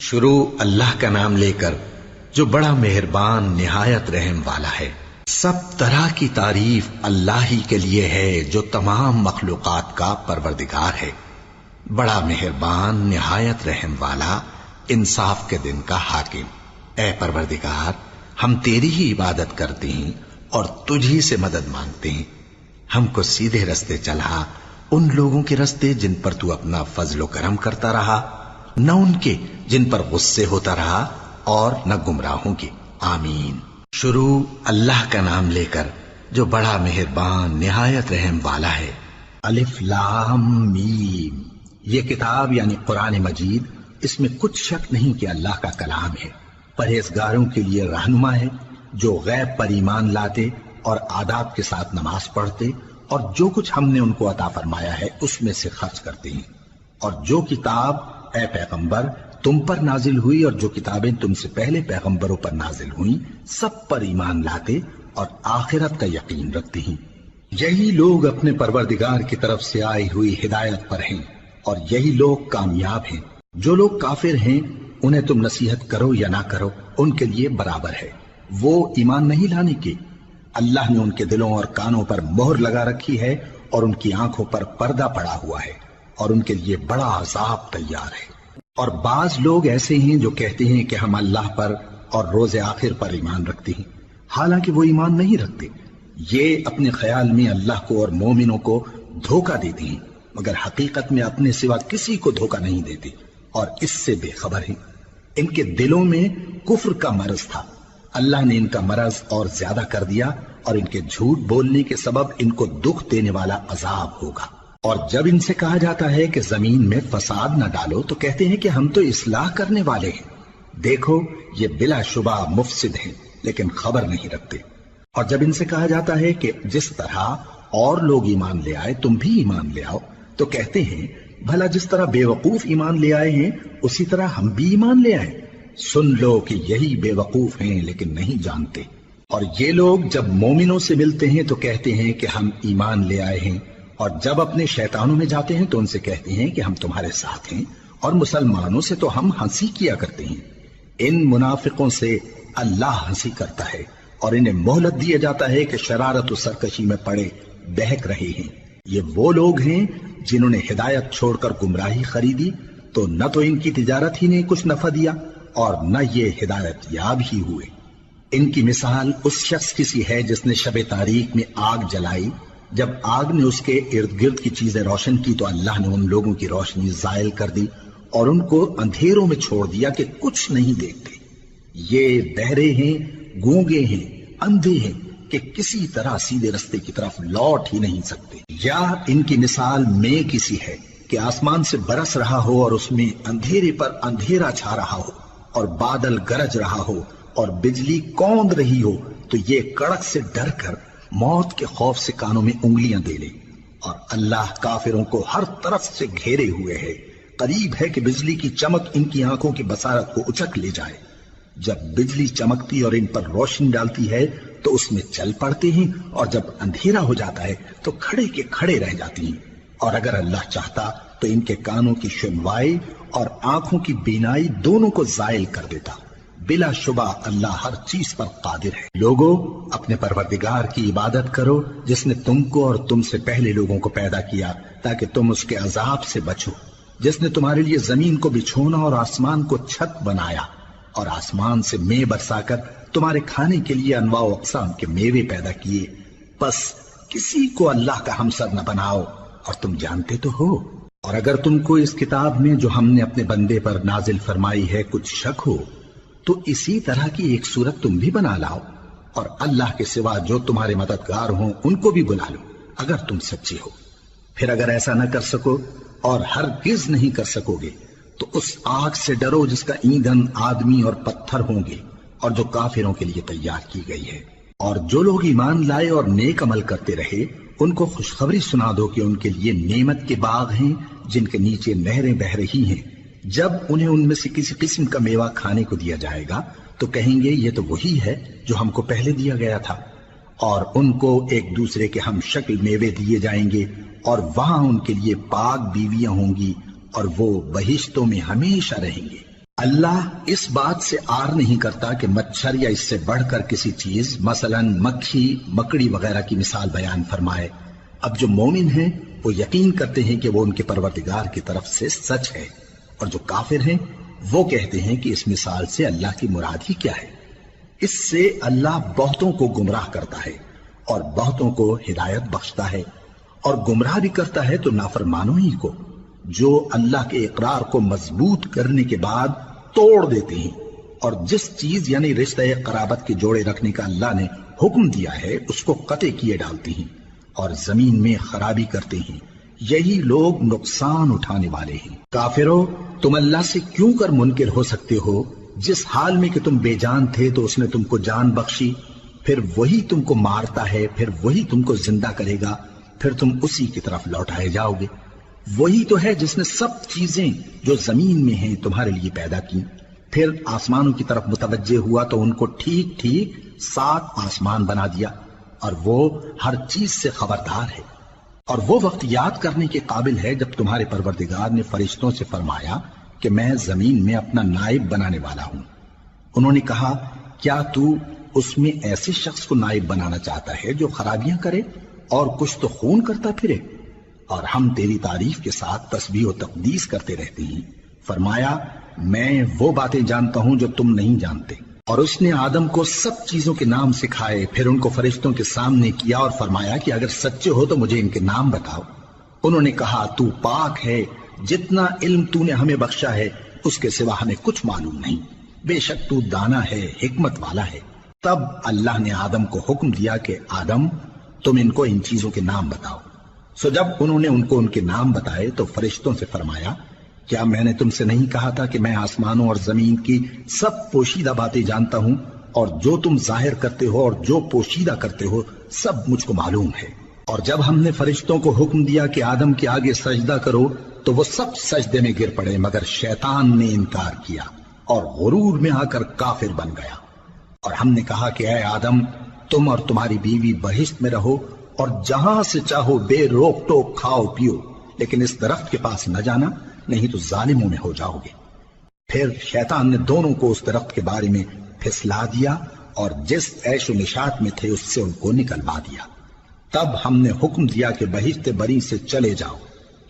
شروع اللہ کا نام لے کر جو بڑا مہربان نہایت رحم والا ہے۔ سب طرح کی تعریف اللہ ہی کے لیے ہے جو تمام مخلوقات کا پروردگار ہے، بڑا مہربان نہایت رحم والا، انصاف کے دن کا حاکم۔ اے پروردگار، ہم تیری ہی عبادت کرتے ہیں اور تجھی سے مدد مانگتے ہیں۔ ہم کو سیدھے رستے چلا، ان لوگوں کے رستے جن پر تو اپنا فضل و کرم کرتا رہا، نہ ان کے جن پر غصے ہوتا رہا، اور نہ گمراہوں کے۔ آمین۔ شروع اللہ کا نام لے کر جو بڑا مہربان نہایت رحم والا ہے۔ الف لام میم۔ یہ کتاب یعنی قرآن مجید، اس میں کچھ شک نہیں کہ اللہ کا کلام ہے، پرہیزگاروں کے لیے رہنما ہے، جو غیب پر ایمان لاتے اور آداب کے ساتھ نماز پڑھتے اور جو کچھ ہم نے ان کو عطا فرمایا ہے اس میں سے خرچ کرتے ہیں، اور جو کتاب اے پیغمبر تم پر نازل ہوئی اور جو کتابیں تم سے پہلے پیغمبروں پر نازل ہوئیں سب پر ایمان لاتے اور آخرت کا یقین رکھتے ہیں۔ یہی لوگ اپنے پروردگار کی طرف سے آئی ہوئی ہدایت پر ہیں اور یہی لوگ کامیاب ہیں۔ جو لوگ کافر ہیں انہیں تم نصیحت کرو یا نہ کرو ان کے لیے برابر ہے، وہ ایمان نہیں لانے کے۔ اللہ نے ان کے دلوں اور کانوں پر مہر لگا رکھی ہے اور ان کی آنکھوں پر پردہ پڑا ہوا ہے اور ان کے لیے بڑا عذاب تیار ہے۔ اور بعض لوگ ایسے ہیں جو کہتے ہیں کہ ہم اللہ پر اور روز آخر پر ایمان رکھتے ہیں، حالانکہ وہ ایمان نہیں رکھتے۔ یہ اپنے خیال میں اللہ کو اور مومنوں کو دھوکہ دیتے ہیں، مگر حقیقت میں اپنے سوا کسی کو دھوکہ نہیں دیتے اور اس سے بے خبر ہیں۔ ان کے دلوں میں کفر کا مرض تھا، اللہ نے ان کا مرض اور زیادہ کر دیا اور ان کے جھوٹ بولنے کے سبب ان کو دکھ دینے والا عذاب ہوگا۔ اور جب ان سے کہا جاتا ہے کہ زمین میں فساد نہ ڈالو تو کہتے ہیں کہ ہم تو اصلاح کرنے والے ہیں۔ دیکھو یہ بلا شبہ مفسد ہیں لیکن خبر نہیں رکھتے۔ اور جب ان سے کہا جاتا ہے کہ جس طرح اور لوگ ایمان لے آئے تم بھی ایمان لے آؤ تو کہتے ہیں بھلا جس طرح بے وقوف ایمان لے آئے ہیں اسی طرح ہم بھی ایمان لے آئے۔ سن لو کہ یہی بے وقوف ہیں لیکن نہیں جانتے۔ اور یہ لوگ جب مومنوں سے ملتے ہیں تو کہتے ہیں کہ ہم ایمان لے آئے ہیں، اور جب اپنے شیطانوں میں جاتے ہیں تو ان سے کہتے ہیں کہ ہم تمہارے ساتھ ہیں، اور مسلمانوں سے تو ہم ہنسی کیا کرتے ہیں۔ ان منافقوں سے اللہ ہنسی کرتا ہے اور انہیں مہلت دیا جاتا ہے کہ شرارت و سرکشی میں پڑے بہک رہے ہیں۔ یہ وہ لوگ ہیں جنہوں نے ہدایت چھوڑ کر گمراہی خریدی، تو نہ تو ان کی تجارت ہی نے کچھ نفع دیا اور نہ یہ ہدایت یاب ہی ہوئے۔ ان کی مثال اس شخص کی سی ہے جس نے شب تاریک میں آگ جلائی، جب آگ نے اس کے ارد گرد کی چیزیں روشن کی تو اللہ نے ان لوگوں کی روشنی زائل کر دی اور ان کو اندھیروں میں چھوڑ دیا کہ کچھ نہیں دیکھتے۔ یہ بہرے ہیں، گونگے ہیں، اندھے ہیں کہ کسی طرح سیدھے رستے کی طرف لوٹ ہی نہیں سکتے۔ یا ان کی مثال میں کسی ہے کہ آسمان سے برس رہا ہو اور اس میں اندھیرے پر اندھیرا چھا رہا ہو اور بادل گرج رہا ہو اور بجلی کوند رہی ہو تو یہ کڑک سے ڈر کر موت کے خوف سے کانوں میں انگلیاں دے لے۔ اور اللہ کافروں کو ہر طرف سے گھیرے ہوئے ہے، قریب ہے کہ بجلی کی چمک ان کی آنکھوں کی بصارت کو اچک لے جائے۔ جب بجلی چمکتی اور ان پر روشنی ڈالتی ہے تو اس میں چل پڑتے ہیں، اور جب اندھیرا ہو جاتا ہے تو کھڑے کے کھڑے رہ جاتی ہیں۔ اور اگر اللہ چاہتا تو ان کے کانوں کی سنوائی اور آنکھوں کی بینائی دونوں کو زائل کر دیتا۔ بلا شبہ اللہ ہر چیز پر قادر ہے۔ لوگوں اپنے پروردگار کی عبادت کرو جس نے تم کو اور تم سے پہلے لوگوں کو پیدا کیا تاکہ تم اس کے عذاب سے بچو، جس نے تمہارے لیے زمین کو بچھونا اور آسمان کو چھت بنایا اور آسمان سے مے برسا کر تمہارے کھانے کے لیے انواع و اقسام کے میوے پیدا کیے۔ بس کسی کو اللہ کا ہمسر نہ بناؤ اور تم جانتے تو ہو۔ اور اگر تم کو اس کتاب میں جو ہم نے اپنے بندے پر نازل فرمائی ہے کچھ شک ہو تو اسی طرح کی ایک صورت تم بھی بنا لاؤ اور اللہ کے سوا جو تمہارے مددگار ہوں ان کو بھی بلا لو اگر تم سچے ہو۔ پھر اگر ایسا نہ کر سکو اور ہرگز نہیں کر سکو گے تو اس آگ سے ڈرو جس کا ایندھن آدمی اور پتھر ہوں گے اور جو کافروں کے لیے تیار کی گئی ہے۔ اور جو لوگ ایمان لائے اور نیک عمل کرتے رہے ان کو خوشخبری سنا دو کہ ان کے لیے نعمت کے باغ ہیں جن کے نیچے نہریں بہ رہی ہیں۔ جب انہیں ان میں سے کسی قسم کا میوہ کھانے کو دیا جائے گا تو کہیں گے یہ تو وہی ہے جو ہم کو پہلے دیا گیا تھا، اور ان کو ایک دوسرے کے ہم شکل میوے دیے جائیں گے اور وہاں ان کے لیے پاک بیویاں ہوں گی اور وہ بہشتوں میں ہمیشہ رہیں گے۔ اللہ اس بات سے آر نہیں کرتا کہ مچھر یا اس سے بڑھ کر کسی چیز مثلاً مکھی مکڑی وغیرہ کی مثال بیان فرمائے۔ اب جو مومن ہیں وہ یقین کرتے ہیں کہ وہ ان کے پروردگار کی طرف سے سچ ہے، اور جو کافر ہیں وہ کہتے ہیں کہ اس مثال سے اللہ کی مراد ہی کیا ہے۔ اس سے اللہ بہتوں کو گمراہ کرتا ہے اور بہتوں کو ہدایت بخشتا ہے، اور گمراہ بھی کرتا ہے تو نافرمانوں ہی کو، جو اللہ کے اقرار کو مضبوط کرنے کے بعد توڑ دیتے ہیں، اور جس چیز یعنی رشتہ قرابت کے جوڑے رکھنے کا اللہ نے حکم دیا ہے اس کو قطع کیے ڈالتے ہیں اور زمین میں خرابی کرتے ہیں۔ یہی لوگ نقصان اٹھانے والے ہیں۔ کافرو، تم اللہ سے کیوں کر منکر ہو سکتے ہو؟ جس حال میں کہ تم بے جان تھے تو اس نے تم کو جان بخشی، پھر وہی تم کو مارتا ہے، پھر وہی تم کو زندہ کرے گا، پھر تم اسی کی طرف لوٹائے جاؤ گے۔ وہی تو ہے جس نے سب چیزیں جو زمین میں ہیں تمہارے لیے پیدا کی، پھر آسمانوں کی طرف متوجہ ہوا تو ان کو ٹھیک ٹھیک 7 آسمان بنا دیا، اور وہ ہر چیز سے خبردار ہے۔ اور وہ وقت یاد کرنے کے قابل ہے جب تمہارے پروردگار نے فرشتوں سے فرمایا کہ میں زمین میں اپنا نائب بنانے والا ہوں۔ انہوں نے کہا، کیا تو اس میں ایسے شخص کو نائب بنانا چاہتا ہے جو خرابیاں کرے اور کچھ تو خون کرتا پھرے؟ اور ہم تیری تعریف کے ساتھ تسبیح و تقدیس کرتے رہتے ہیں۔ فرمایا، میں وہ باتیں جانتا ہوں جو تم نہیں جانتے۔ اور اس نے آدم کو سب چیزوں کے نام سکھائے، پھر ان کو فرشتوں کے سامنے کیا اور فرمایا کہ اگر سچے ہو تو مجھے ان کے نام بتاؤ۔ انہوں نے کہا، تو پاک ہے، جتنا علم تو نے ہمیں بخشا ہے اس کے سوا ہمیں کچھ معلوم نہیں، بے شک تو دانا ہے، حکمت والا ہے۔ تب اللہ نے آدم کو حکم دیا کہ آدم، تم ان کو ان چیزوں کے نام بتاؤ۔ سو جب انہوں نے ان کو ان کے نام بتائے تو فرشتوں سے فرمایا، کیا میں نے تم سے نہیں کہا تھا کہ میں آسمانوں اور زمین کی سب پوشیدہ باتیں جانتا ہوں، اور جو تم ظاہر کرتے ہو اور جو پوشیدہ کرتے ہو سب مجھ کو معلوم ہے۔ اور جب ہم نے فرشتوں کو حکم دیا کہ آدم کے آگے سجدہ کرو تو وہ سب سجدے میں گر پڑے مگر شیطان نے انکار کیا اور غرور میں آ کر کافر بن گیا۔ اور ہم نے کہا کہ اے آدم، تم اور تمہاری بیوی بہشت میں رہو اور جہاں سے چاہو بے روک ٹوک کھاؤ پیو، لیکن اس درخت کے پاس نہ جانا، نہیں تو ظالموں میں ہو جاؤ گے۔ پھر شیطان نے دونوں کو اس درخت کے بارے میں پھسلا دیا اور جس عیش و نشاط میں تھے اس سے ان کو نکلوا دیا۔ تب ہم نے حکم دیا کہ بہشت بری سے چلے جاؤ،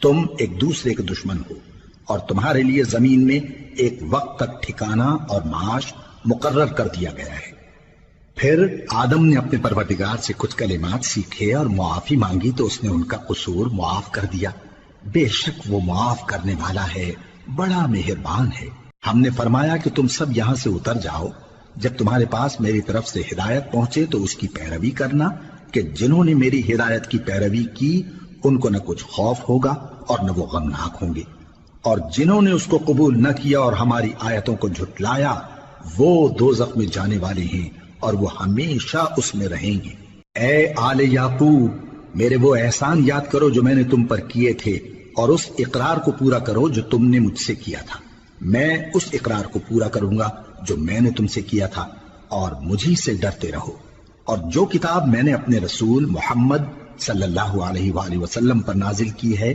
تم ایک دوسرے کے دشمن ہو، اور تمہارے لیے زمین میں ایک وقت تک ٹھکانہ اور معاش مقرر کر دیا گیا ہے۔ پھر آدم نے اپنے پروردگار سے کچھ کلمات سیکھے اور معافی مانگی تو اس نے ان کا قصور معاف کر دیا۔ بے شک وہ معاف کرنے والا ہے، بڑا مہربان ہے۔ ہم نے فرمایا کہ تم سب یہاں سے اتر جاؤ، جب تمہارے پاس میری طرف سے ہدایت پہنچے تو اس کی پیروی کرنا، کہ جنہوں نے میری ہدایت کی پیروی کی ان کو نہ کچھ خوف ہوگا اور نہ وہ غمناک ہوں گے، اور جنہوں نے اس کو قبول نہ کیا اور ہماری آیتوں کو جھٹلایا وہ دوزخ میں جانے والے ہیں اور وہ ہمیشہ اس میں رہیں گے۔ اے آل یعقوب، میرے وہ احسان یاد کرو جو میں نے تم پر کیے تھے، اور اس اقرار کو پورا کرو جو تم نے مجھ سے کیا تھا۔ میں اس اقرار کو پورا کروں گا جو میں نے تم سے کیا تھا، اور مجھی سے ڈرتے رہو۔ اور جو کتاب میں نے اپنے رسول محمد صلی اللہ علیہ وآلہ وسلم پر نازل کی ہے،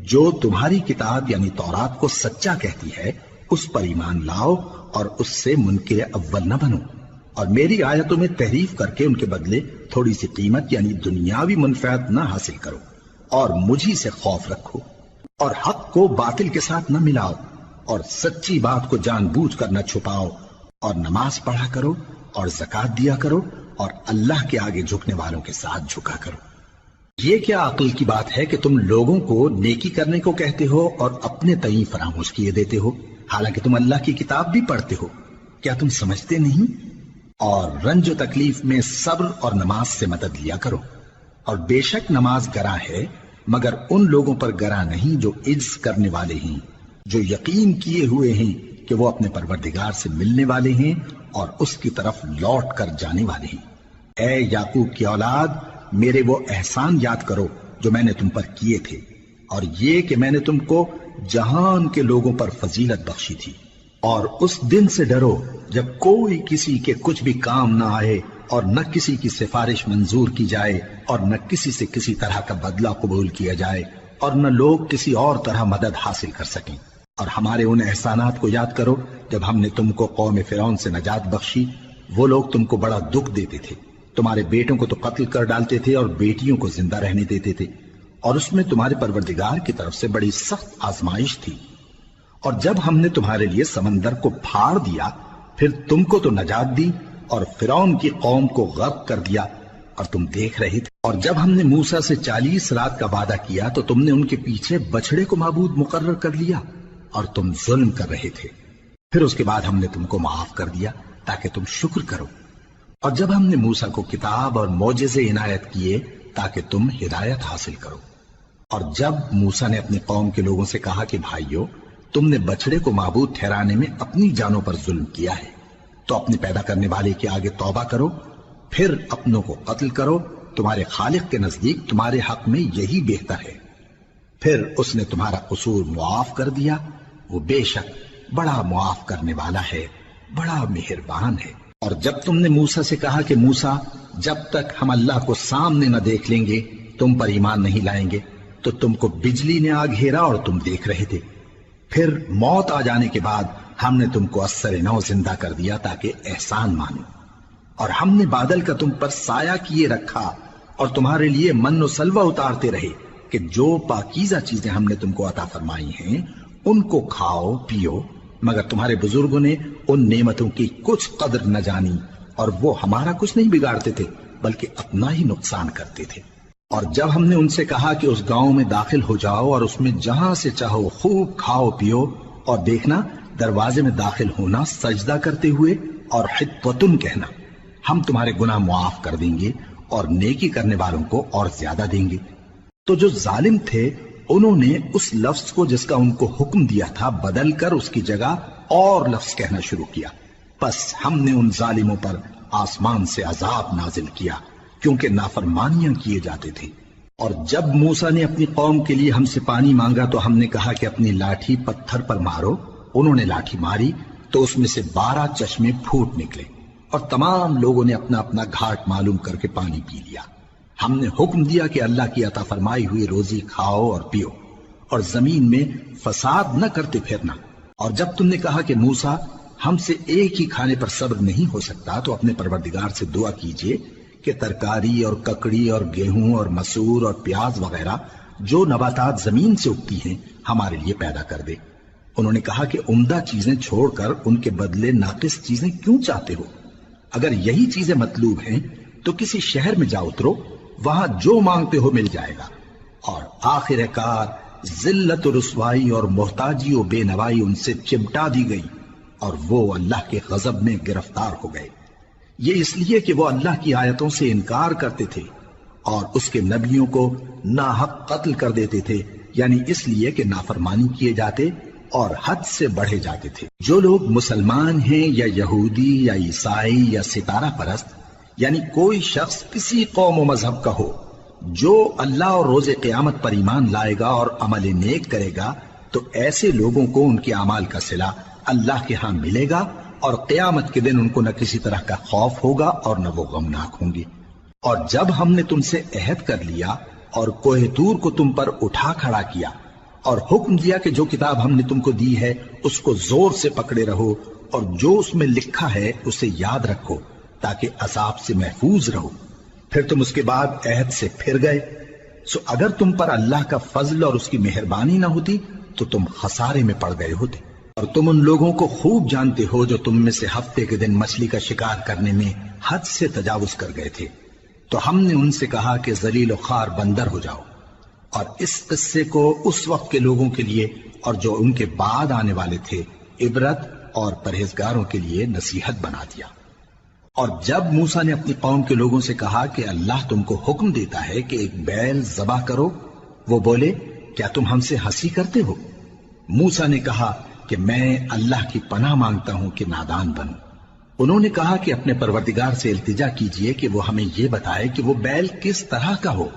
جو تمہاری کتاب یعنی تورات کو سچا کہتی ہے، اس پر ایمان لاؤ اور اس سے منکر اول نہ بنو، اور میری آیتوں میں تحریف کر کے ان کے بدلے تھوڑی سی قیمت یعنی دنیاوی منفعت نہ حاصل کرو، اور مجھی سے خوف رکھو، اور حق کو باطل کے ساتھ نہ ملاؤ، اور سچی بات کو جان بوجھ کر نہ چھپاؤ، اور نماز پڑھا کرو اور زکوٰۃ دیا کرو، اور اللہ کے آگے جھکنے والوں کے ساتھ جھکا کرو۔ یہ کیا عقل کی بات ہے کہ تم لوگوں کو نیکی کرنے کو کہتے ہو اور اپنے تئیں فراموش کیے دیتے ہو، حالانکہ تم اللہ کی کتاب بھی پڑھتے ہو؟ کیا تم سمجھتے نہیں؟ اور رنج و تکلیف میں صبر اور نماز سے مدد لیا کرو، اور بے شک نماز گراں ہے مگر ان لوگوں پر گراں نہیں جو عجز کرنے والے ہیں، جو یقین کیے ہوئے ہیں کہ وہ اپنے پروردگار سے ملنے والے ہیں اور اس کی طرف لوٹ کر جانے والے ہیں۔ اے یعقوب کی اولاد، میرے وہ احسان یاد کرو جو میں نے تم پر کیے تھے، اور یہ کہ میں نے تم کو جہان کے لوگوں پر فضیلت بخشی تھی۔ اور اس دن سے ڈرو جب کوئی کسی کے کچھ بھی کام نہ آئے، اور نہ کسی کی سفارش منظور کی جائے، اور نہ کسی سے کسی طرح کا بدلہ قبول کیا جائے، اور نہ لوگ کسی اور طرح مدد حاصل کر سکیں۔ اور ہمارے ان احسانات کو یاد کرو جب ہم نے تم کو قوم فرعون سے نجات بخشی. وہ لوگ تم کو بڑا دکھ دیتے تھے، تمہارے بیٹوں کو تو قتل کر ڈالتے تھے اور بیٹیوں کو زندہ رہنے دیتے تھے، اور اس میں تمہارے پروردگار کی طرف سے بڑی سخت آزمائش تھی. اور جب ہم نے تمہارے لیے سمندر کو پھاڑ دیا پھر تم کو تو نجات دی اور فرعون کی قوم کو غرق کر دیا اور تم دیکھ رہے تھے. اور جب ہم نے موسیٰ سے 40 رات کا وعدہ کیا تو تم نے ان کے پیچھے بچڑے کو معبود مقرر کر لیا اور تم ظلم کر رہے تھے. پھر اس کے بعد ہم نے تم کو معاف کر دیا تاکہ تم شکر کرو. اور جب ہم نے موسیٰ کو کتاب اور معجزے عنایت کیے تاکہ تم ہدایت حاصل کرو. اور جب موسیٰ نے اپنی قوم کے لوگوں سے کہا کہ بھائیو، تم نے بچڑے کو معبود ٹھہرانے میں اپنی جانوں پر ظلم کیا ہے، تو اپنے پیدا کرنے والے کے آگے توبہ کرو، پھر اپنوں کو قتل کرو، تمہارے خالق کے نزدیک تمہارے حق میں یہی بہتر ہے. پھر اس نے تمہارا قصور معاف کر دیا، وہ بے شک بڑا معاف کرنے والا ہے، بڑا مہربان ہے. اور جب تم نے موسیٰ سے کہا کہ موسیٰ، جب تک ہم اللہ کو سامنے نہ دیکھ لیں گے تم پر ایمان نہیں لائیں گے، تو تم کو بجلی نے آ گھیرا اور تم دیکھ رہے تھے. پھر موت آ جانے کے بعد ہم نے تم کو اثر نو زندہ کر دیا تاکہ احسان مانو. اور ہم نے بادل کا تم پر سایہ کیے رکھا اور تمہارے لیے من و سلوہ اتارتے رہے کہ جو پاکیزہ چیزیں ہم نے تم کو عطا فرمائی ہیں ان کو کھاؤ پیو، مگر تمہارے بزرگوں نے ان نعمتوں کی کچھ قدر نہ جانی اور وہ ہمارا کچھ نہیں بگاڑتے تھے بلکہ اپنا ہی نقصان کرتے تھے. اور جب ہم نے ان سے کہا کہ اس گاؤں میں داخل ہو جاؤ اور اس میں جہاں سے چاہو خوب کھاؤ پیو، اور دیکھنا دروازے میں داخل ہونا سجدہ کرتے ہوئے اور حطوتن کہنا، ہم تمہارے گناہ معاف کر دیں گے اور نیکی کرنے والوں کو اور زیادہ دیں گے. تو جو ظالم تھے انہوں نے اس لفظ کو جس کا ان کو حکم دیا تھا بدل کر اس کی جگہ اور لفظ کہنا شروع کیا. پس ہم نے ان ظالموں پر آسمان سے عذاب نازل کیا کیونکہ نافرمانیاں کیے جاتے تھے. اور جب موسیٰ نے اپنی قوم کے لیے ہم سے پانی مانگا تو ہم نے کہا کہ اپنی لاٹھی پتھر پر مارو. انہوں نے لاٹھی ماری تو اس میں سے 12 چشمے پھوٹ نکلے اور تمام لوگوں نے اپنا اپنا گھاٹ معلوم کر کے پانی پی لیا. ہم نے حکم دیا کہ اللہ کی عطا فرمائی ہوئی روزی کھاؤ اور پیو اور زمین میں فساد نہ کرتے پھرنا. اور جب تم نے کہا کہ موسیٰ ہم سے ایک ہی کھانے پر صبر نہیں ہو سکتا تو اپنے پروردگار سے دعا کیجئے کہ ترکاری اور ککڑی اور گیہوں اور مسور اور پیاز وغیرہ جو نباتات زمین سے اگتی ہیں ہمارے لیے پیدا کر دے. انہوں نے کہا کہ عمدہ چیزیں چھوڑ کر ان کے بدلے ناقص چیزیں کیوں چاہتے ہو؟ اگر یہی چیزیں مطلوب ہیں تو کسی شہر میں جا اترو، وہاں جو مانگتے ہو مل جائے گا. اور آخر کار ذلت و رسوائی اور محتاجی و بے نوائی ان سے چمٹا دی گئی اور وہ اللہ کے غضب میں گرفتار ہو گئے. یہ اس لیے کہ وہ اللہ کی آیتوں سے انکار کرتے تھے اور اس کے نبیوں کو ناحق قتل کر دیتے تھے، یعنی اس لیے کہ نافرمانی کیے جاتے اور حد سے بڑھے جاتے تھے. جو لوگ مسلمان ہیں یا یہودی یا عیسائی یا ستارہ پرست، یعنی کوئی شخص کسی قوم و مذہب کا ہو، جو اللہ اور روز قیامت پر ایمان لائے گا اور عمل نیک کرے گا تو ایسے لوگوں کو ان کے اعمال کا صلہ اللہ کے ہاں ملے گا اور قیامت کے دن ان کو نہ کسی طرح کا خوف ہوگا اور نہ وہ غمناک ہوں گے. اور جب ہم نے تم سے عہد کر لیا اور کوہ طور کو تم پر اٹھا کھڑا کیا اور حکم دیا کہ جو کتاب ہم نے تم کو دی ہے اس کو زور سے پکڑے رہو اور جو اس میں لکھا ہے اسے یاد رکھو تاکہ عذاب سے محفوظ رہو، پھر تم اس کے بعد عہد سے پھر گئے، سو اگر تم پر اللہ کا فضل اور اس کی مہربانی نہ ہوتی تو تم خسارے میں پڑ گئے ہوتے. اور تم ان لوگوں کو خوب جانتے ہو جو تم میں سے ہفتے کے دن مچھلی کا شکار کرنے میں حد سے تجاوز کر گئے تھے، تو ہم نے ان سے کہا کہ ذلیل و خوار بندر ہو جاؤ. اور اس قصے کو اس وقت کے لوگوں کے لیے اور جو ان کے بعد آنے والے تھے عبرت اور پرہیزگاروں کے لیے نصیحت بنا دیا. اور جب موسیٰ نے اپنی قوم کے لوگوں سے کہا کہ اللہ تم کو حکم دیتا ہے کہ ایک بیل ذبح کرو، وہ بولے کیا تم ہم سے ہنسی کرتے ہو؟ موسیٰ نے کہا کہ میں اللہ کی پناہ مانگتا ہوں کہ نادان بنوں. انہوں نے کہا کہ اپنے پروردگار سے التجا کیجئے کہ وہ ہمیں یہ بتائے کہ وہ بیل کس طرح کا ہو.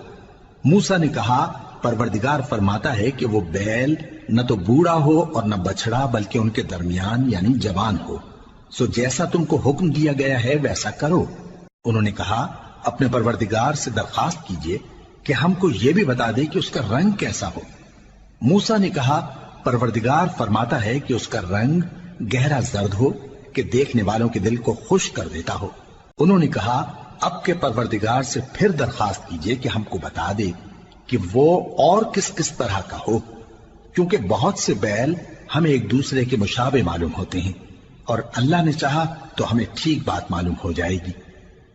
موسیٰ نے کہا پروردگار فرماتا ہے کہ وہ بیل نہ تو بوڑھا ہو اور نہ بچڑا بلکہ ان کے درمیان یعنی جوان ہو، سو جیسا تم کو حکم دیا گیا ہے ویسا کرو. انہوں نے کہا اپنے پروردگار سے درخواست کیجئے کہ ہم کو یہ بھی بتا دے کہ اس کا رنگ کیسا ہو. موسیٰ نے کہا پروردگار فرماتا ہے کہ اس کا رنگ گہرا زرد ہو کہ دیکھنے والوں کے دل کو خوش کر دیتا ہو۔ انہوں نے کہا اب کے پروردگار سے پھر درخواست کیجئے کہ ہم کو بتا دے کہ وہ اور کس کس طرح کا ہو، کیونکہ بہت سے بیل ہمیں ایک دوسرے کے مشابہ معلوم ہوتے ہیں، اور اللہ نے چاہا تو ہمیں ٹھیک بات معلوم ہو جائے گی۔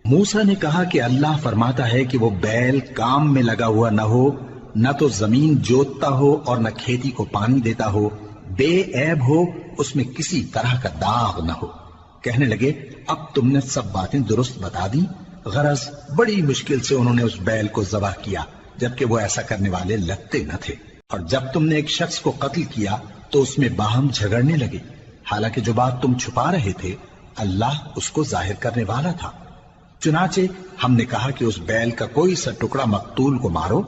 موسیٰ نے کہا کہ اللہ فرماتا ہے کہ وہ بیل کام میں لگا ہوا نہ ہو، نہ تو زمین جوتتا ہو اور نہ کھیتی کو پانی دیتا ہو، بے عیب ہو، اس میں کسی طرح کا داغ نہ ہو۔ کہنے لگے اب تم نے سب باتیں درست بتا دی۔ غرض بڑی مشکل سے انہوں نے اس بیل کو ذبح کیا، جبکہ وہ ایسا کرنے والے لگتے نہ تھے۔ اور جب تم نے ایک شخص کو قتل کیا تو اس میں باہم جھگڑنے لگے، حالانکہ جو بات تم چھپا رہے تھے اللہ اس کو ظاہر کرنے والا تھا۔ چنانچہ ہم نے کہا کہ اس بیل کا کوئی سا ٹکڑا مقتول کو مارو،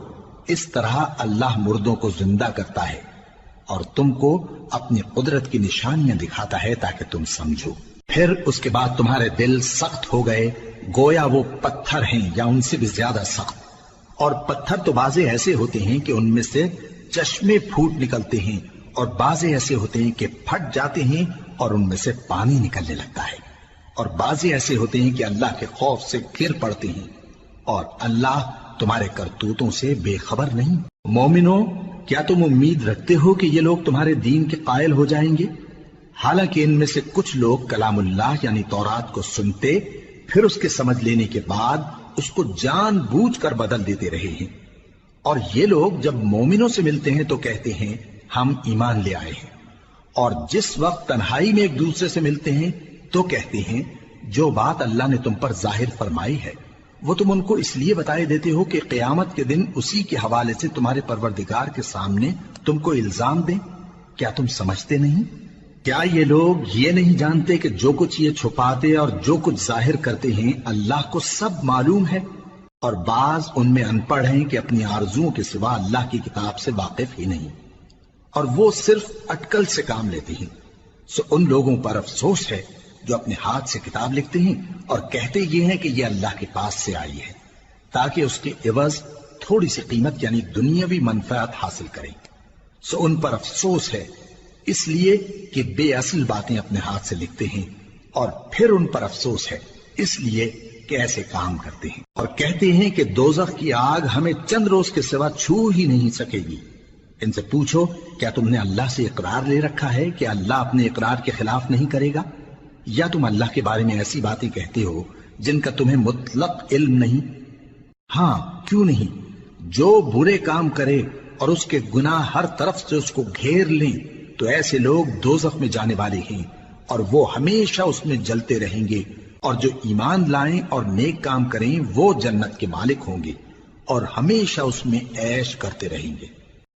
اس طرح اللہ مردوں کو زندہ کرتا ہے اور تم کو اپنی قدرت کی نشانیاں دکھاتا ہے تاکہ تم سمجھو۔ پھر اس کے بعد تمہارے دل سخت ہو گئے گویا وہ پتھر ہیں یا ان سے بھی زیادہ سخت، اور پتھر تو بعضے ایسے ہوتے ہیں کہ ان میں سے چشمے پھوٹ نکلتے ہیں، اور بعضے ایسے ہوتے ہیں کہ پھٹ جاتے ہیں اور ان میں سے پانی نکلنے لگتا ہے، اور بعضے ایسے ہوتے ہیں کہ اللہ کے خوف سے گر پڑتے ہیں، اور اللہ تمہارے کرتوتوں سے بے خبر نہیں۔ مومنو، کیا تم امید رکھتے ہو کہ یہ لوگ تمہارے دین کے قائل ہو جائیں گے؟ حالانکہ ان میں سے کچھ لوگ کلام اللہ یعنی تورات کو سنتے پھر اس کے سمجھ لینے کے بعد اس کو جان بوجھ کر بدل دیتے رہے ہیں، اور یہ لوگ جب مومنوں سے ملتے ہیں تو کہتے ہیں ہم ایمان لے آئے ہیں، اور جس وقت تنہائی میں ایک دوسرے سے ملتے ہیں تو کہتے ہیں جو بات اللہ نے تم پر ظاہر فرمائی ہے وہ تم ان کو اس لیے بتائے دیتے ہو کہ قیامت کے دن اسی کے حوالے سے تمہارے پروردگار کے سامنے تم کو الزام دیں۔ کیا تم سمجھتے نہیں؟ کیا یہ لوگ یہ نہیں جانتے کہ جو کچھ یہ چھپاتے اور جو کچھ ظاہر کرتے ہیں اللہ کو سب معلوم ہے؟ اور بعض ان میں ان پڑھ ہیں کہ اپنی آرزوؤں کے سوا اللہ کی کتاب سے واقف ہی نہیں، اور وہ صرف اٹکل سے کام لیتے ہیں۔ سو ان لوگوں پر افسوس ہے جو اپنے ہاتھ سے کتاب لکھتے ہیں اور کہتے یہ ہیں کہ یہ اللہ کے پاس سے آئی ہے تاکہ اس کے عوض تھوڑی سی قیمت یعنی دنیاوی منفعت حاصل کریں۔ سو ان پر افسوس ہے اس لیے کہ بے اصل باتیں اپنے ہاتھ سے لکھتے ہیں، اور پھر ان پر افسوس ہے اس لیے کہ ایسے کام کرتے ہیں، اور کہتے ہیں کہ دوزخ کی آگ ہمیں چند روز کے سوا چھو ہی نہیں سکے گی۔ ان سے پوچھو کیا تم نے اللہ سے اقرار لے رکھا ہے کہ اللہ اپنے اقرار کے خلاف نہیں کرے گا، یا تم اللہ کے بارے میں ایسی باتیں کہتے ہو جن کا تمہیں مطلق علم نہیں؟ ہاں کیوں نہیں، جو برے کام کرے اور اس کے گناہ ہر طرف سے اس کو گھیر لیں تو ایسے لوگ دوزخ میں جانے والے ہیں اور وہ ہمیشہ اس میں جلتے رہیں گے، اور جو ایمان لائیں اور نیک کام کریں وہ جنت کے مالک ہوں گے اور ہمیشہ اس میں عیش کرتے رہیں گے۔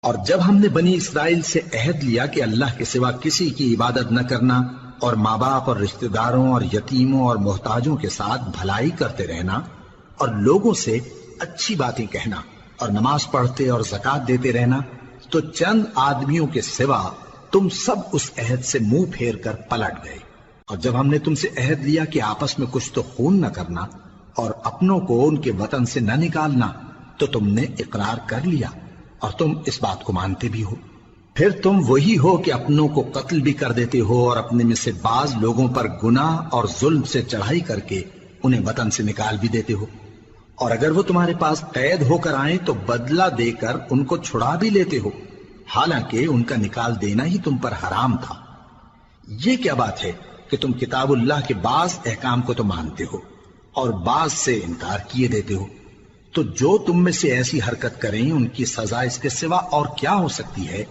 اور جب ہم نے بنی اسرائیل سے عہد لیا کہ اللہ کے سوا کسی کی عبادت نہ کرنا اور ماں باپ اور رشتہ داروں اور یتیموں اور محتاجوں کے ساتھ بھلائی کرتے رہنا اور لوگوں سے اچھی باتیں کہنا اور نماز پڑھتے اور زکوٰۃ دیتے رہنا، تو چند آدمیوں کے سوا تم سب اس عہد سے منہ پھیر کر پلٹ گئے۔ اور جب ہم نے تم سے عہد لیا کہ آپس میں کچھ تو خون نہ کرنا اور اپنوں کو ان کے وطن سے نہ نکالنا، تو تم نے اقرار کر لیا اور تم اس بات کو مانتے بھی ہو۔ پھر تم وہی ہو کہ اپنوں کو قتل بھی کر دیتے ہو اور اپنے میں سے بعض لوگوں پر گناہ اور ظلم سے چڑھائی کر کے انہیں وطن سے نکال بھی دیتے ہو، اور اگر وہ تمہارے پاس قید ہو کر آئیں تو بدلہ دے کر ان کو چھڑا بھی لیتے ہو، حالانکہ ان کا نکال دینا ہی تم پر حرام تھا۔ یہ کیا بات ہے کہ تم کتاب اللہ کے بعض احکام کو تو مانتے ہو اور بعض سے انکار کیے دیتے ہو؟ تو جو تم میں سے ایسی حرکت کریں ان کی سزا اس کے سوا اور کیا ہو سکتی ہے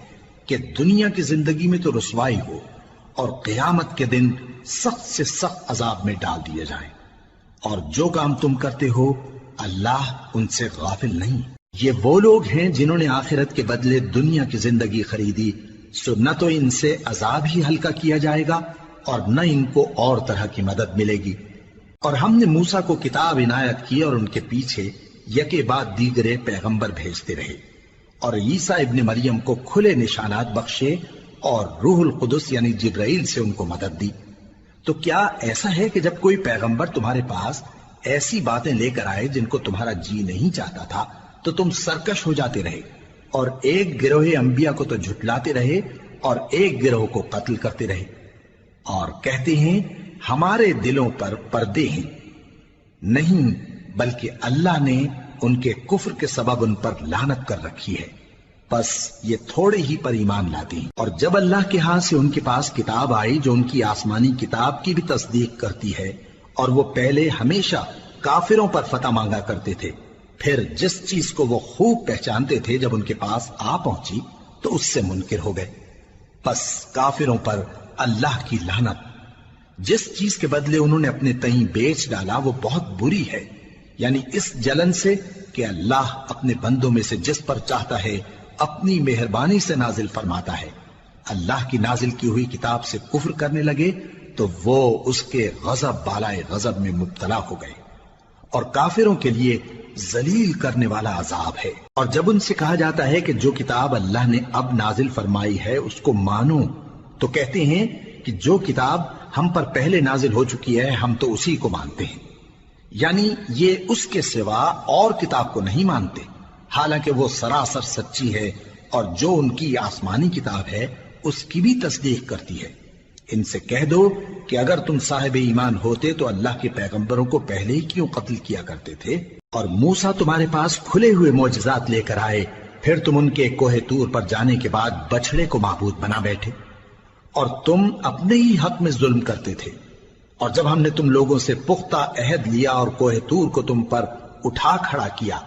کہ دنیا کی زندگی میں تو رسوائی ہو اور قیامت کے دن سخت سے سخت عذاب میں ڈال دیے جائیں۔ اور جو کام تم کرتے ہو اللہ ان سے غافل نہیں۔ یہ وہ لوگ ہیں جنہوں نے آخرت کے بدلے دنیا کی زندگی خریدی، سو نہ تو ان سے عذاب ہی ہلکا کیا جائے گا اور نہ ان کو اور طرح کی مدد ملے گی۔ اور ہم نے موسیٰ کو کتاب عنایت کی اور ان کے پیچھے یکے بعد دیگرے پیغمبر بھیجتے رہے، اور عیسیٰ ابن مریم کو کھلے نشانات بخشے اور روح القدس یعنی جبرائیل سے ان کو مدد دی۔ تو کیا ایسا ہے کہ جب کوئی پیغمبر تمہارے پاس ایسی باتیں لے کر آئے جن کو تمہارا جی نہیں چاہتا تھا تو تم سرکش ہو جاتے رہے، اور ایک گروہ انبیاء کو تو جھٹلاتے رہے اور ایک گروہ کو قتل کرتے رہے، اور کہتے ہیں ہمارے دلوں پر پردے ہیں، نہیں بلکہ اللہ نے ان کے کفر کے سبب ان پر لعنت کر رکھی ہے، بس یہ تھوڑے ہی پر ایمان لاتے ہیں۔ اور جب اللہ کے ہاں سے ان کے پاس کتاب آئی جو ان کی آسمانی کتاب کی بھی تصدیق کرتی ہے، اور وہ پہلے ہمیشہ کافروں پر فتح مانگا کرتے تھے، پھر جس چیز کو وہ خوب پہچانتے تھے جب ان کے پاس آ پہنچی تو اس سے منکر ہو گئے، بس کافروں پر اللہ کی لعنت۔ جس چیز کے بدلے انہوں نے اپنے تئیں بیچ ڈالا وہ بہت بری ہے، یعنی اس جلن سے کہ اللہ اپنے بندوں میں سے جس پر چاہتا ہے اپنی مہربانی سے نازل فرماتا ہے۔ اللہ کی نازل کی ہوئی کتاب سے کفر کرنے لگے تو وہ اس کے غضب بالائے غضب میں مبتلا ہو گئے، اور کافروں کے لیے ذلیل کرنے والا عذاب ہے۔ اور جب ان سے کہا جاتا ہے کہ جو کتاب اللہ نے اب نازل فرمائی ہے اس کو مانو، تو کہتے ہیں کہ جو کتاب ہم پر پہلے نازل ہو چکی ہے ہم تو اسی کو مانتے ہیں، یعنی یہ اس کے سوا اور کتاب کو نہیں مانتے، حالانکہ وہ سراسر سچی ہے، اور جو ان کی آسمانی کتاب ہے اس کی بھی تصدیق کرتی ہے۔ ان سے کہہ دو کہ اگر تم صاحب ایمان ہوتے تو اللہ کے پیغمبروں کو پہلے ہی کیوں قتل کیا کرتے تھے؟ اور موسیٰ تمہارے پاس کھلے ہوئے معجزات لے کر آئے، پھر تم ان کے کوہ طور پر جانے کے بعد بچڑے کو معبود بنا بیٹھے، اور تم اپنے ہی حق میں ظلم کرتے تھے۔ اور جب ہم نے تم لوگوں سے پختہ عہد لیا اور کوہ طور کو تم پر اٹھا کھڑا کیا،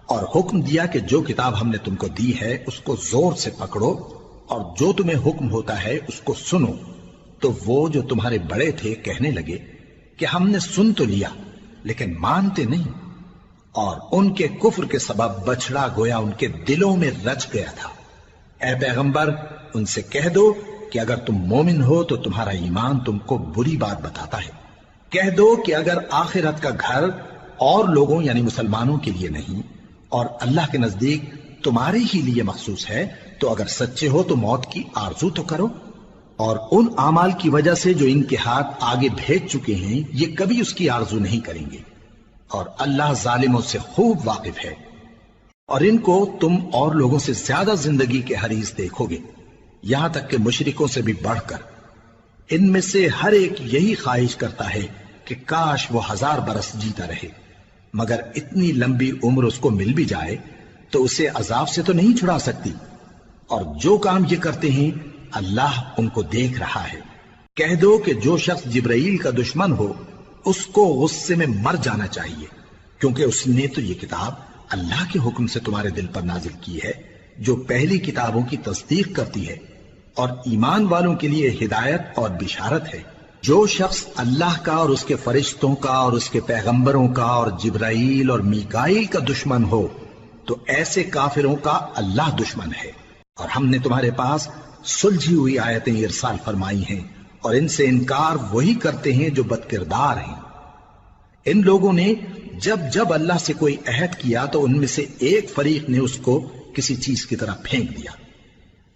اور حکم دیا کہ جو کتاب ہم نے تم کو دی ہے اس کو زور سے پکڑو، اور جو تمہیں حکم ہوتا ہے اس کو سنو، تو وہ جو تمہارے بڑے تھے کہنے لگے کہ ہم نے سن تو لیا لیکن مانتے نہیں، اور ان کے کفر کے سبب بچڑا گویا ان کے دلوں میں رچ گیا تھا۔ اے پیغمبر ان سے کہہ دو کہ اگر تم مومن ہو تو تمہارا ایمان تم کو بری بات بتاتا ہے۔ کہہ دو کہ اگر آخرت کا گھر اور لوگوں یعنی مسلمانوں کے لیے نہیں اور اللہ کے نزدیک تمہارے ہی لیے مخصوص ہے تو اگر سچے ہو تو موت کی آرزو تو کرو، اور ان اعمال کی وجہ سے جو ان کے ہاتھ آگے بھیج چکے ہیں یہ کبھی اس کی آرزو نہیں کریں گے، اور اللہ ظالموں سے خوب واقف ہے۔ اور ان کو تم اور لوگوں سے زیادہ زندگی کے حریص دیکھو گے، یہاں تک کہ مشرکوں سے بھی بڑھ کر۔ ان میں سے ہر ایک یہی خواہش کرتا ہے کہ کاش وہ 1000 برس جیتا رہے، مگر اتنی لمبی عمر اس کو مل بھی جائے تو اسے عذاب سے تو نہیں چھڑا سکتی، اور جو کام یہ کرتے ہیں اللہ ان کو دیکھ رہا ہے۔ کہہ دو کہ جو شخص جبرائیل کا دشمن ہو اس کو غصے میں مر جانا چاہیے، کیونکہ اس نے تو یہ کتاب اللہ کے حکم سے تمہارے دل پر نازل کی ہے جو پہلی کتابوں کی تصدیق کرتی ہے، اور ایمان والوں کے لیے ہدایت اور بشارت ہے۔ جو شخص اللہ کا اور اس کے فرشتوں کا اور اس کے پیغمبروں کا اور جبرائیل اور میکائیل کا دشمن ہو تو ایسے کافروں کا اللہ دشمن ہے۔ اور ہم نے تمہارے پاس سلجھی ہوئی آیتیں ارسال فرمائی ہیں، اور ان سے انکار وہی کرتے ہیں جو بد کردار ہیں۔ ان لوگوں نے جب جب اللہ سے کوئی عہد کیا تو ان میں سے ایک فریق نے اس کو کسی چیز کی طرح پھینک دیا۔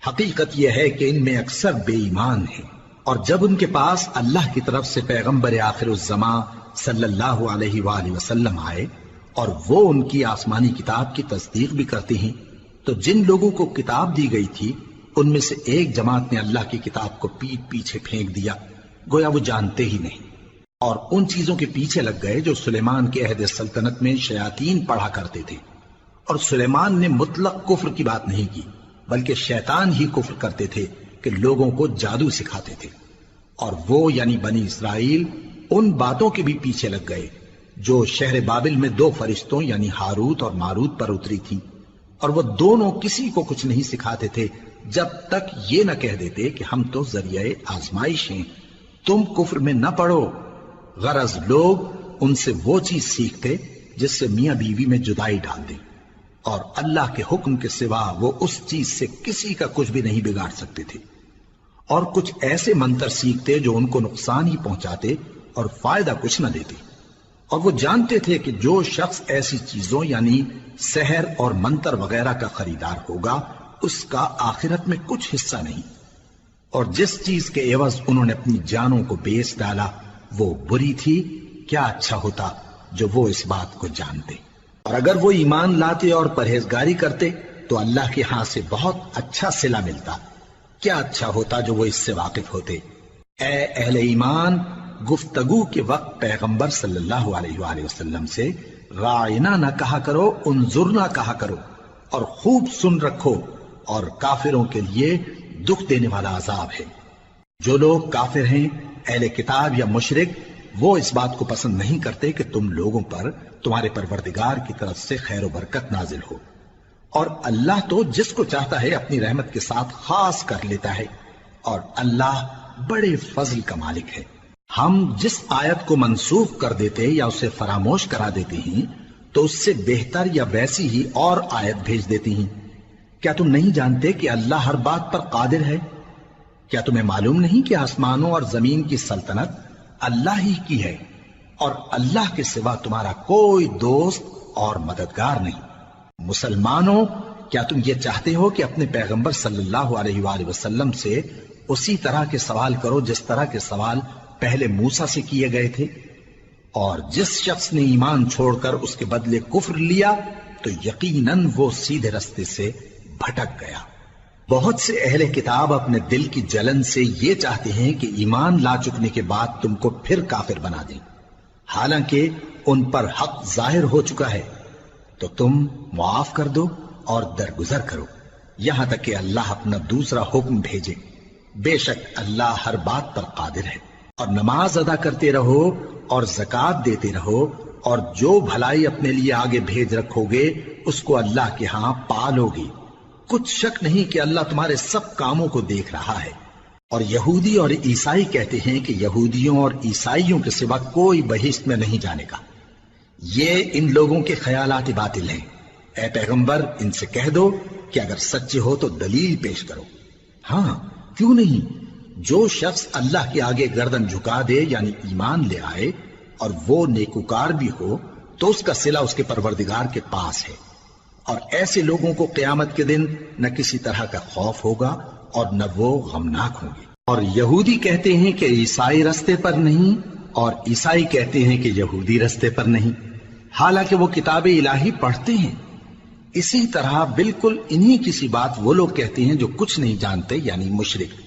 حقیقت یہ ہے کہ ان میں اکثر بے ایمان ہیں، اور جب ان کے پاس اللہ کی طرف سے پیغمبر آخر الزماں صلی اللہ علیہ وآلہ وسلم آئے اور وہ ان کی آسمانی کتاب کی تصدیق بھی کرتے ہیں، تو جن لوگوں کو کتاب دی گئی تھی ان میں سے ایک جماعت نے اللہ کی کتاب کو پیٹ پیچھے پھینک دیا، گویا وہ جانتے ہی نہیں، اور ان چیزوں کے پیچھے لگ گئے جو سلیمان کے عہد سلطنت میں شیاطین پڑھا کرتے تھے۔ اور سلیمان نے مطلق کفر کی بات نہیں کی، بلکہ شیطان ہی کفر کرتے تھے کہ لوگوں کو جادو سکھاتے تھے، اور وہ یعنی بنی اسرائیل ان باتوں کے بھی پیچھے لگ گئے جو شہر بابل میں 2 فرشتوں یعنی ہاروت اور ماروت پر اتری تھی، اور وہ دونوں کسی کو کچھ نہیں سکھاتے تھے جب تک یہ نہ کہہ دیتے کہ ہم تو ذریعہ آزمائش ہیں، تم کفر میں نہ پڑو۔ غرض لوگ ان سے وہ چیز سیکھتے جس سے میاں بیوی میں جدائی ڈال دیں، اور اللہ کے حکم کے سوا وہ اس چیز سے کسی کا کچھ بھی نہیں بگاڑ سکتے تھے، اور کچھ ایسے منتر سیکھتے جو ان کو نقصان ہی پہنچاتے اور فائدہ کچھ نہ دیتے، اور وہ جانتے تھے کہ جو شخص ایسی چیزوں یعنی سحر اور منتر وغیرہ کا خریدار ہوگا اس کا آخرت میں کچھ حصہ نہیں، اور جس چیز کے عوض انہوں نے اپنی جانوں کو بیچ ڈالا وہ بری تھی، کیا اچھا ہوتا جو وہ اس بات کو جانتے۔ اور اگر وہ ایمان لاتے اور پرہیزگاری کرتے تو اللہ کے ہاں سے بہت اچھا صلہ ملتا، کیا اچھا ہوتا جو وہ اس سے واقف ہوتے۔ اے اہل ایمان، گفتگو کے وقت پیغمبر صلی اللہ علیہ وآلہ وسلم سے رائنا نہ کہا کرو، انظرنا کہا کرو، اور خوب سن رکھو، اور کافروں کے لیے دکھ دینے والا عذاب ہے۔ جو لوگ کافر ہیں، اہل کتاب یا مشرک، وہ اس بات کو پسند نہیں کرتے کہ تم لوگوں پر تمہارے پروردگار کی طرف سے خیر و برکت نازل ہو، اور اللہ تو جس کو چاہتا ہے اپنی رحمت کے ساتھ خاص کر لیتا ہے، اور اللہ بڑے فضل کا مالک ہے۔ ہم جس آیت کو منسوخ کر دیتے یا اسے فراموش کرا دیتے ہیں تو اس سے بہتر یا ویسی ہی اور آیت بھیج دیتی ہیں۔ کیا تم نہیں جانتے کہ اللہ ہر بات پر قادر ہے؟ کیا تمہیں معلوم نہیں کہ آسمانوں اور زمین کی سلطنت اللہ ہی کی ہے، اور اللہ کے سوا تمہارا کوئی دوست اور مددگار نہیں؟ مسلمانوں، کیا تم یہ چاہتے ہو کہ اپنے پیغمبر صلی اللہ علیہ وآلہ وسلم سے اسی طرح کے سوال کرو جس طرح کے سوال پہلے موسیٰ سے کیے گئے تھے؟ اور جس شخص نے ایمان چھوڑ کر اس کے بدلے کفر لیا تو یقیناً وہ سیدھے رستے سے بھٹک گیا۔ بہت سے اہل کتاب اپنے دل کی جلن سے یہ چاہتے ہیں کہ ایمان لا چکنے کے بعد تم کو پھر کافر بنا دیں، حالانکہ ان پر حق ظاہر ہو چکا ہے۔ تو تم معاف کر دو اور درگزر کرو یہاں تک کہ اللہ اپنا دوسرا حکم بھیجے۔ بے شک اللہ ہر بات پر قادر ہے۔ اور نماز ادا کرتے رہو اور زکوٰۃ دیتے رہو، اور جو بھلائی اپنے لیے آگے بھیج رکھو گے اس کو اللہ کے ہاں پالو گے۔ کچھ شک نہیں کہ اللہ تمہارے سب کاموں کو دیکھ رہا ہے۔ اور یہودی اور عیسائی کہتے ہیں کہ یہودیوں اور عیسائیوں کے سوا کوئی بہشت میں نہیں جانے کا۔ یہ ان لوگوں کے خیالات باطل ہیں۔ اے پیغمبر، ان سے کہہ دو کہ اگر سچے ہو تو دلیل پیش کرو۔ ہاں، کیوں نہیں؟ جو شخص اللہ کے آگے گردن جھکا دے یعنی ایمان لے آئے اور وہ نیکوکار بھی ہو تو اس کا صلہ اس کے پروردگار کے پاس ہے۔ اور ایسے لوگوں کو قیامت کے دن نہ کسی طرح کا خوف ہوگا اور نہ وہ غمناک ہوں گے۔ اور یہودی کہتے ہیں کہ عیسائی رستے پر نہیں، اور عیسائی کہتے ہیں کہ یہودی رستے پر نہیں، حالانکہ وہ کتاب الہی پڑھتے ہیں۔ اسی طرح بالکل انہی کسی بات وہ لوگ کہتے ہیں جو کچھ نہیں جانتے یعنی مشرک۔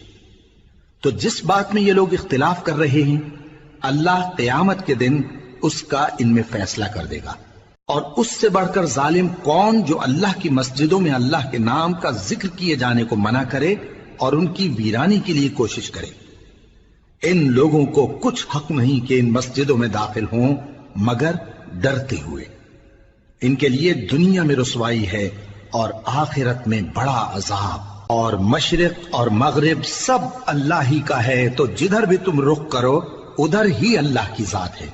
تو جس بات میں یہ لوگ اختلاف کر رہے ہیں اللہ قیامت کے دن اس کا ان میں فیصلہ کر دے گا۔ اور اس سے بڑھ کر ظالم کون جو اللہ کی مسجدوں میں اللہ کے نام کا ذکر کیے جانے کو منع کرے اور ان کی ویرانی کے لیے کوشش کرے۔ ان لوگوں کو کچھ حق نہیں کہ ان مسجدوں میں داخل ہوں مگر ڈرتے ہوئے۔ ان کے لیے دنیا میں رسوائی ہے اور آخرت میں بڑا عذاب۔ اور مشرق اور مغرب سب اللہ ہی کا ہے، تو جدھر بھی تم رخ کرو ادھر ہی اللہ کی ذات ہے۔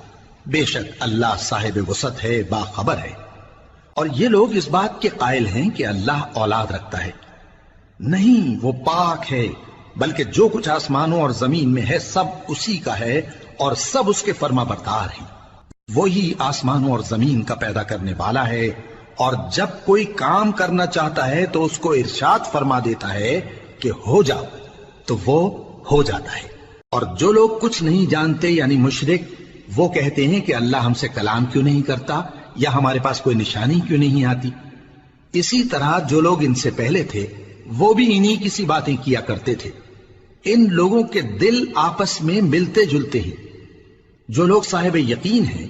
بے شک اللہ صاحب وسعت ہے، باخبر ہے۔ اور یہ لوگ اس بات کے قائل ہیں کہ اللہ اولاد رکھتا ہے۔ نہیں، وہ پاک ہے، بلکہ جو کچھ آسمانوں اور زمین میں ہے سب اسی کا ہے اور سب اس کے فرما بردار ہیں۔ وہی آسمانوں اور زمین کا پیدا کرنے والا ہے، اور جب کوئی کام کرنا چاہتا ہے تو اس کو ارشاد فرما دیتا ہے کہ ہو جاؤ، تو وہ ہو جاتا ہے۔ اور جو لوگ کچھ نہیں جانتے یعنی مشرک، وہ کہتے ہیں کہ اللہ ہم سے کلام کیوں نہیں کرتا یا ہمارے پاس کوئی نشانی کیوں نہیں آتی۔ اسی طرح جو لوگ ان سے پہلے تھے وہ بھی انہی کسی باتیں کیا کرتے تھے۔ ان لوگوں کے دل آپس میں ملتے جلتے ہیں۔ جو لوگ صاحب یقین ہیں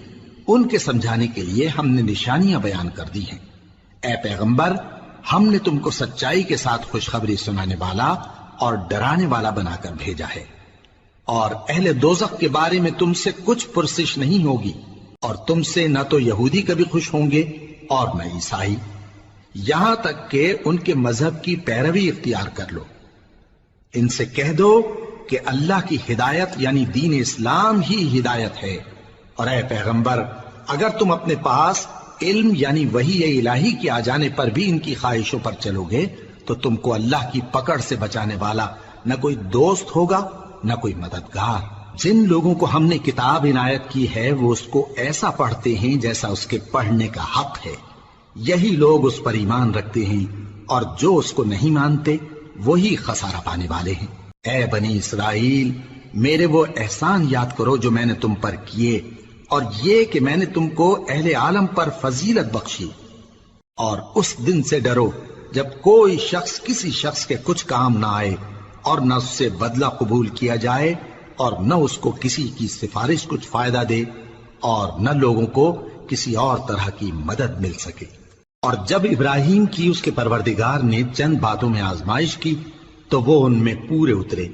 ان کے سمجھانے کے لیے ہم نے نشانیاں بیان کر دی ہیں۔ اے پیغمبر، ہم نے تم کو سچائی کے ساتھ خوشخبری سنانے والا اور ڈرانے والا بنا کر بھیجا ہے۔ اور اہل دوزخ کے بارے میں تم سے کچھ پرسش نہیں ہوگی، اور تم سے نہ تو یہودی کبھی خوش ہوں گے اور نہ عیسائی، یہاں تک کہ ان کے مذہب کی پیروی اختیار کر لو۔ ان سے کہہ دو کہ اللہ کی ہدایت یعنی دین اسلام ہی ہدایت ہے۔ اور اے پیغمبر، اگر تم اپنے پاس علم یعنی وحی الہی کے آ جانے پر بھی ان کی خواہشوں پر چلو گے تو تم کو اللہ کی پکڑ سے بچانے والا نہ کوئی دوست ہوگا نہ کوئی مددگار۔ جن لوگوں کو ہم نے کتاب عنایت کی ہے وہ اس کو ایسا پڑھتے ہیں جیسا اس کے پڑھنے کا حق ہے، یہی لوگ اس پر ایمان رکھتے ہیں، اور جو اس کو نہیں مانتے وہی خسارہ پانے والے ہیں۔ اے بنی اسرائیل، میرے وہ احسان یاد کرو جو میں نے تم پر کیے، اور یہ کہ میں نے تم کو اہل عالم پر فضیلت بخشی۔ اور اس دن سے ڈرو جب کوئی شخص کسی شخص کے کچھ کام نہ آئے، اور نہ اس سے بدلہ قبول کیا جائے اور نہ اس کو کسی کی سفارش کچھ فائدہ دے اور نہ لوگوں کو کسی اور طرح کی مدد مل سکے۔ اور جب ابراہیم کی اس کے پروردگار نے چند باتوں میں آزمائش کی تو وہ ان میں پورے اترے۔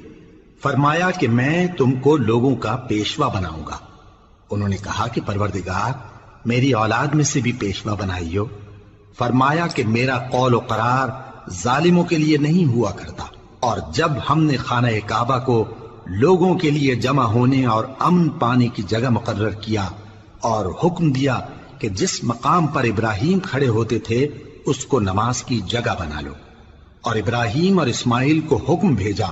فرمایا کہ میں تم کو لوگوں کا پیشوا بناؤں گا۔ انہوں نے کہا کہ پروردگار میری اولاد میں سے بھی پیشوا بنائیو۔ فرمایا کہ میرا قول و قرار ظالموں کے لیے نہیں ہوا کرتا۔ اور جب ہم نے خانہ کعبہ کو لوگوں کے لیے جمع ہونے اور امن پانے کی جگہ مقرر کیا اور حکم دیا کہ جس مقام پر ابراہیم کھڑے ہوتے تھے اس کو نماز کی جگہ بنا لو، اور ابراہیم اور اسماعیل کو حکم بھیجا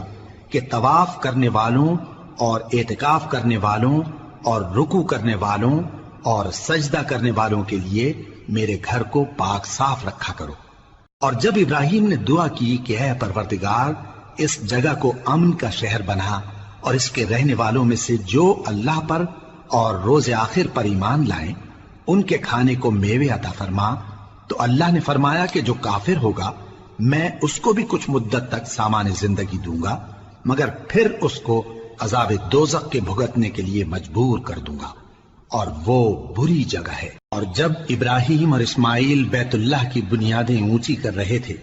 کہ طواف کرنے والوں اور اعتکاف کرنے والوں اور رکوع کرنے والوں اور سجدہ کرنے والوں کے لیے میرے گھر کو پاک صاف رکھا کرو۔ اور جب ابراہیم نے دعا کی کہ اے پروردگار اس جگہ کو امن کا شہر بنا اور اس کے رہنے والوں میں سے جو اللہ پر اور روز آخر پر ایمان لائیں ان کے کھانے کو میوے عطا فرما، تو اللہ نے فرمایا کہ جو کافر ہوگا میں اس کو بھی کچھ مدت تک سامان زندگی دوں گا، مگر پھر اس کو عذاب دوزخ کے بھگتنے کے لیے مجبور کر دوں گا، اور وہ بری جگہ ہے۔ اور جب ابراہیم اور اسماعیل بیت اللہ کی بنیادیں اونچی کر رہے تھے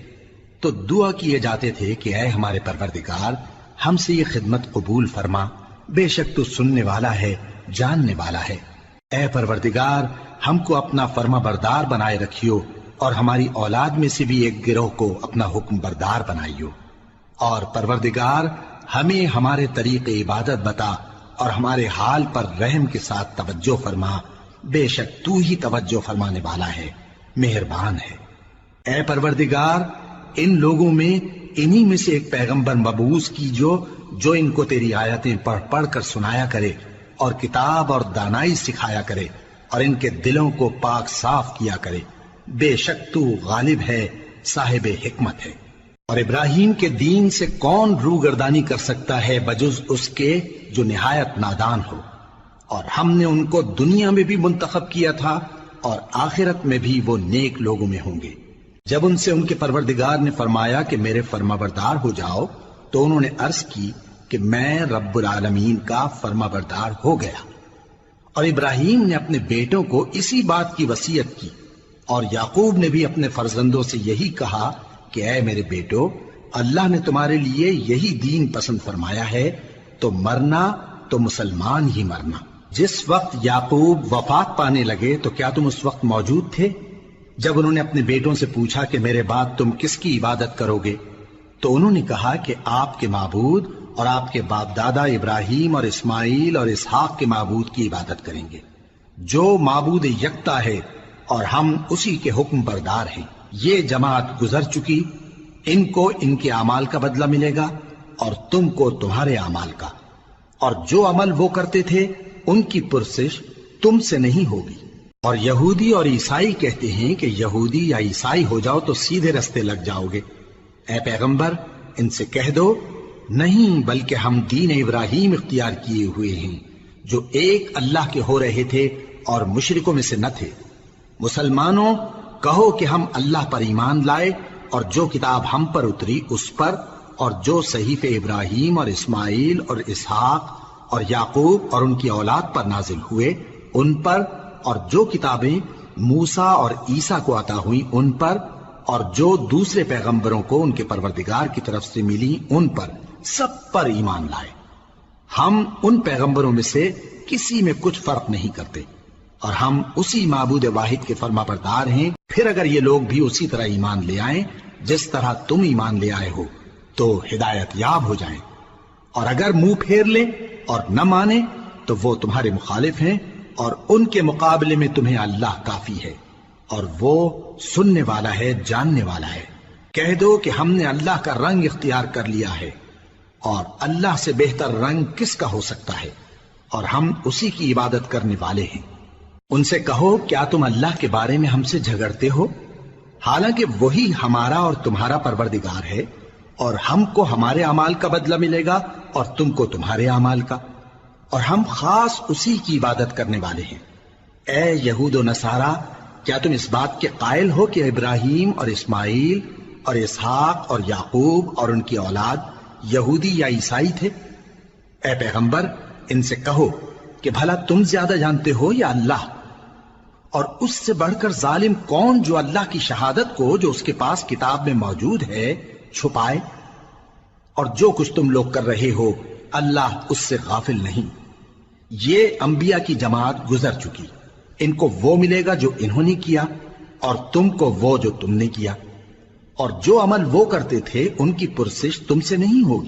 تو دعا کیے جاتے تھے کہ اے ہمارے پروردگار ہم سے یہ خدمت قبول فرما، بے شک تو سننے والا ہے، جاننے والا ہے۔ اے پروردگار ہم کو اپنا فرما بردار بنائے رکھیو اور ہماری اولاد میں سے بھی ایک گروہ کو اپنا حکم بردار بنائیو، اور پروردگار ہمیں ہمارے طریق عبادت بتا اور ہمارے حال پر رحم کے ساتھ توجہ فرما، بے شک تو ہی توجہ فرمانے والا ہے، مہربان ہے۔ اے پروردگار ان لوگوں میں انہی میں سے ایک پیغمبر مبعوث کی جو ان کو تیری آیتیں پڑھ پڑھ کر سنایا کرے اور کتاب اور دانائی سکھایا کرے اور ان کے دلوں کو پاک صاف کیا کرے، بے شک تو غالب ہے، صاحب حکمت ہے۔ اور ابراہیم کے دین سے کون روگردانی کر سکتا ہے بجز اس کے جو نہایت نادان ہو، اور ہم نے ان کو دنیا میں بھی منتخب کیا تھا اور آخرت میں بھی وہ نیک لوگوں میں ہوں گے۔ جب ان سے ان کے پروردگار نے فرمایا کہ میرے فرما بردار ہو جاؤ تو انہوں نے عرض کی کہ میں رب العالمین کا فرما بردار ہو گیا۔ اور ابراہیم نے اپنے بیٹوں کو اسی بات کی وصیت کی، اور یعقوب نے بھی اپنے فرزندوں سے یہی کہا کہ اے میرے بیٹو، اللہ نے تمہارے لیے یہی دین پسند فرمایا ہے، تو مرنا تو مسلمان ہی مرنا۔ جس وقت یعقوب وفات پانے لگے تو کیا تم اس وقت موجود تھے؟ جب انہوں نے اپنے بیٹوں سے پوچھا کہ میرے بعد تم کس کی عبادت کرو گے تو انہوں نے کہا کہ آپ کے معبود اور آپ کے باپ دادا ابراہیم اور اسماعیل اور اسحاق کے معبود کی عبادت کریں گے، جو معبود یکتا ہے اور ہم اسی کے حکم بردار ہیں۔ یہ جماعت گزر چکی، ان کو ان کے اعمال کا بدلہ ملے گا اور تم کو تمہارے اعمال کا، اور جو عمل وہ کرتے تھے ان کی پرسش تم سے نہیں ہوگی۔ اور یہودی اور عیسائی کہتے ہیں کہ یہودی یا عیسائی ہو جاؤ تو سیدھے رستے لگ جاؤ گے۔ اے پیغمبر ان سے کہہ دو نہیں، بلکہ ہم دین ابراہیم اختیار کیے ہوئے ہیں جو ایک اللہ کے ہو رہے تھے اور مشرکوں میں سے نہ تھے۔ مسلمانوں کہو کہ ہم اللہ پر ایمان لائے اور جو کتاب ہم پر اتری اس پر، اور جو صحیفے ابراہیم اور اسماعیل اور اسحاق اور یعقوب اور ان کی اولاد پر نازل ہوئے ان پر، اور جو کتابیں موسیٰ اور عیسیٰ کو عطا ہوئیں ان پر، اور جو دوسرے پیغمبروں کو ان کے پروردگار کی طرف سے ملی ان پر، سب پر ایمان لائے۔ ہم ان پیغمبروں میں سے کسی میں کچھ فرق نہیں کرتے، اور ہم اسی معبود واحد کے فرما بردار ہیں۔ پھر اگر یہ لوگ بھی اسی طرح ایمان لے آئیں جس طرح تم ایمان لے آئے ہو تو ہدایت یاب ہو جائیں، اور اگر منہ پھیر لیں اور نہ مانیں تو وہ تمہارے مخالف ہیں، اور ان کے مقابلے میں تمہیں اللہ کافی ہے، اور وہ سننے والا ہے، جاننے والا ہے۔ کہہ دو کہ ہم نے اللہ کا رنگ اختیار کر لیا ہے، اور اللہ سے بہتر رنگ کس کا ہو سکتا ہے، اور ہم اسی کی عبادت کرنے والے ہیں۔ ان سے کہو کیا تم اللہ کے بارے میں ہم سے جھگڑتے ہو، حالانکہ وہی ہمارا اور تمہارا پروردگار ہے، اور ہم کو ہمارے اعمال کا بدلہ ملے گا اور تم کو تمہارے اعمال کا، اور ہم خاص اسی کی عبادت کرنے والے ہیں۔ اے یہود و نصارا، کیا تم اس بات کے قائل ہو کہ ابراہیم اور اسماعیل اور اسحاق اور یعقوب اور ان کی اولاد یہودی یا عیسائی تھے؟ اے پیغمبر ان سے کہو کہ بھلا تم زیادہ جانتے ہو یا اللہ؟ اور اس سے بڑھ کر ظالم کون جو اللہ کی شہادت کو جو اس کے پاس کتاب میں موجود ہے چھپائے؟ اور جو کچھ تم لوگ کر رہے ہو اللہ اس سے غافل نہیں۔ یہ انبیاء کی جماعت گزر چکی، ان کو وہ ملے گا جو انہوں نے کیا، اور تم کو وہ جو تم نے کیا، اور جو عمل وہ کرتے تھے ان کی پرسش تم سے نہیں ہوگی۔